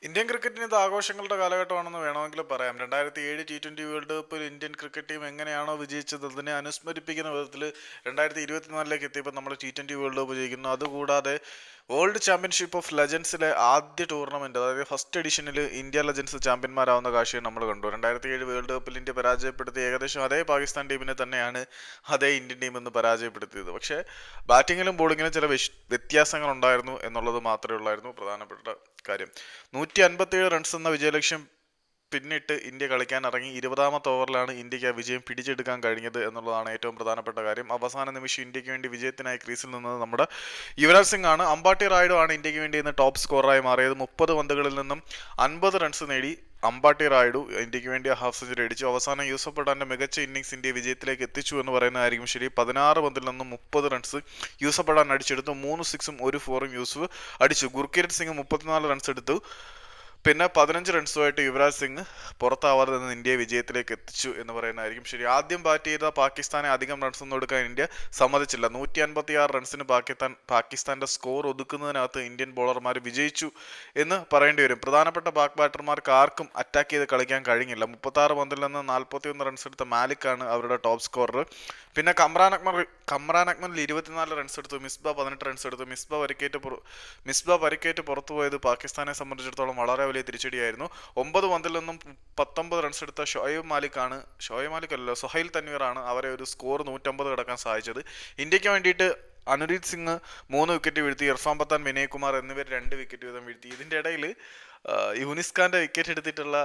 Indian ക്രിക്കറ്റിന് ഇത് ആഘോഷങ്ങളുടെ കാലഘട്ടമാണെന്ന് വേണമെങ്കിൽ പറയാം. 2007 T20 വേൾഡ് കപ്പിൽ ഇന്ത്യൻ ക്രിക്കറ്റ് ടീം എങ്ങനെയാണോ വിജയിച്ചത് അതിനെ അനുസ്മരിപ്പിക്കുന്ന വിധത്തിൽ 2024 എത്തിയപ്പോൾ നമ്മൾ T20 വേൾഡ് കപ്പ് ജയിക്കുന്നു. അതുകൂടാതെ വേൾഡ് ചാമ്പ്യൻഷിപ്പ് ഓഫ് ലെജൻസിലെ ആദ്യ ടൂർണമെന്റ്, അതായത് ഫസ്റ്റ് എഡിഷനിൽ ഇന്ത്യ ലെജൻസ് ചാമ്പ്യന്മാരാവുന്ന കാഴ്ചയും നമ്മൾ കണ്ടു. 2007 വേൾഡ് കപ്പിൽ ഇന്ത്യ പരാജയപ്പെടുത്തി ഏകദേശം അതേ പാകിസ്ഥാൻ ടീമിനെ തന്നെയാണ് അതേ ഇന്ത്യൻ ടീം എന്ന് പരാജയപ്പെടുത്തിയത്. പക്ഷേ ബാറ്റിങ്ങിലും ബോളിങ്ങിലും ചില വ്യത്യാസങ്ങൾ ഉണ്ടായിരുന്നു എന്നുള്ളത് മാത്രമേ ഉള്ളായിരുന്നു പ്രധാനപ്പെട്ട കാര്യം. 157 റൺസ് എന്ന വിജയലക്ഷ്യം പിന്നിട്ട് ഇന്ത്യ കളിക്കാൻ ഇറങ്ങി. 20ാമത്തെ ഓവറിലാണ് ഇന്ത്യക്ക് ആ വിജയം പിടിച്ചെടുക്കാൻ കഴിഞ്ഞത് എന്നുള്ളതാണ് ഏറ്റവും പ്രധാനപ്പെട്ട കാര്യം. അവസാന നിമിഷം ഇന്ത്യക്ക് വേണ്ടി വിജയത്തിനായി ക്രീസിൽ നിന്നത് നമ്മുടെ യുവരാജ് സിംഗ് ആണ്. അമ്പാട്ടി റായിഡു ആണ് ഇന്ത്യക്ക് വേണ്ടി ഇന്ന് ടോപ്പ് സ്കോററായി മാറിയത്. 30 പന്തുകളിൽ നിന്നും 50 റൺസ് നേടി അമ്പാട്ടി റായിഡു ഇന്ത്യക്ക് വേണ്ടി ഹാഫ് സെഞ്ചുറി അടിച്ചു. അവസാനം യൂസഫ് പഠാന്റെ മികച്ച ഇന്നിംഗ്സ് ഇന്ത്യയെ വിജയത്തിലേക്ക് എത്തിച്ചു എന്ന് പറയുന്നതായിരിക്കും ശരി. 16 പന്തിൽ നിന്നും 30 റൺസ് യൂസഫ് പഠാൻ അടിച്ചെടുത്തു. 3 സിക്സും 1 4ഉം യൂസഫ് അടിച്ചു. ഗുർക്കിരത് സിംഗ് 34 റൺസ് എടുത്തു. പിന്നെ 15 റൺസുമായിട്ട് യുവരാജ് സിംഗ് പുറത്താവാതെ നിന്ന് ഇന്ത്യയെ വിജയത്തിലേക്ക് എത്തിച്ചു എന്ന് പറയുന്നതായിരിക്കും ശരി. ആദ്യം ബാറ്റ് ചെയ്ത പാകിസ്ഥാനെ അധികം റൺസ് ഒന്നും എടുക്കാൻ ഇന്ത്യ സമ്മതിച്ചില്ല. 156 റൺസിന് പാകിസ്ഥാന്റെ സ്കോർ ഒതുക്കുന്നതിനകത്ത് ഇന്ത്യൻ ബോളർമാർ വിജയിച്ചു എന്ന് പറയേണ്ടി വരും. പ്രധാനപ്പെട്ട ബാറ്റർമാർക്ക് ആർക്കും അറ്റാക്ക് ചെയ്ത് കളിക്കാൻ കഴിഞ്ഞില്ല. 36 പന്തിൽ നിന്ന് 41 റൺസ് എടുത്ത മാലിക്കാണ് അവരുടെ ടോപ്പ് സ്കോറർ. പിന്നെ കമ്രാൻ അക്മൽ 24 റൺസ് എടുത്തു. മിസ്ബ 18 റൺസ് എടുത്തു. മിസ്ബ പരിക്കേറ്റ് പുറത്തുപോയത് പാകിസ്ഥാനെ സംബന്ധിച്ചിടത്തോളം വളരെ വലിയ തിരിച്ചടിയായിരുന്നു. 9 പന്തിൽ നിന്നും 19 റൺസ് എടുത്ത സുഹൈൽ തൻവീറാണ് അവരെ ഒരു സ്കോർ 150 കടക്കാൻ സഹായിച്ചത്. ഇന്ത്യക്ക് വേണ്ടിയിട്ട് അനുരീത് സിംഗ് 3 വിക്കറ്റ് വീഴ്ത്തി. ഇർഫാൻ പത്താൻ, വിനയ് കുമാർ എന്നിവർ 2 വിക്കറ്റ് വീതം വീഴ്ത്തി. ഇതിന്റെ ഇടയിൽ യൂനിസ് ഖാന്റെ വിക്കറ്റ് എടുത്തിട്ടുള്ള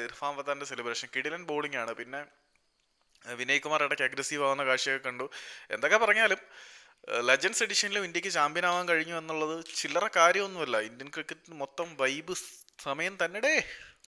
ഇർഫാൻ പത്താന്റെ സെലിബ്രേഷൻ കിടിലൻ ബോളിംഗ് ആണ്. പിന്നെ വിനയ് കുമാർ ഇടയ്ക്ക് അഗ്രസീവ് ആവുന്ന കാഴ്ചയൊക്കെ കണ്ടു. എന്തൊക്കെ പറഞ്ഞാലും ലെജൻസ് എഡിഷനിലും ഇന്ത്യക്ക് ചാമ്പ്യൻ ആവാൻ കഴിഞ്ഞു എന്നുള്ളത് ചില്ലറ കാര്യമൊന്നുമല്ല. ഇന്ത്യൻ ക്രിക്കറ്റിന് മൊത്തം വൈബ് സമയം തന്നെ.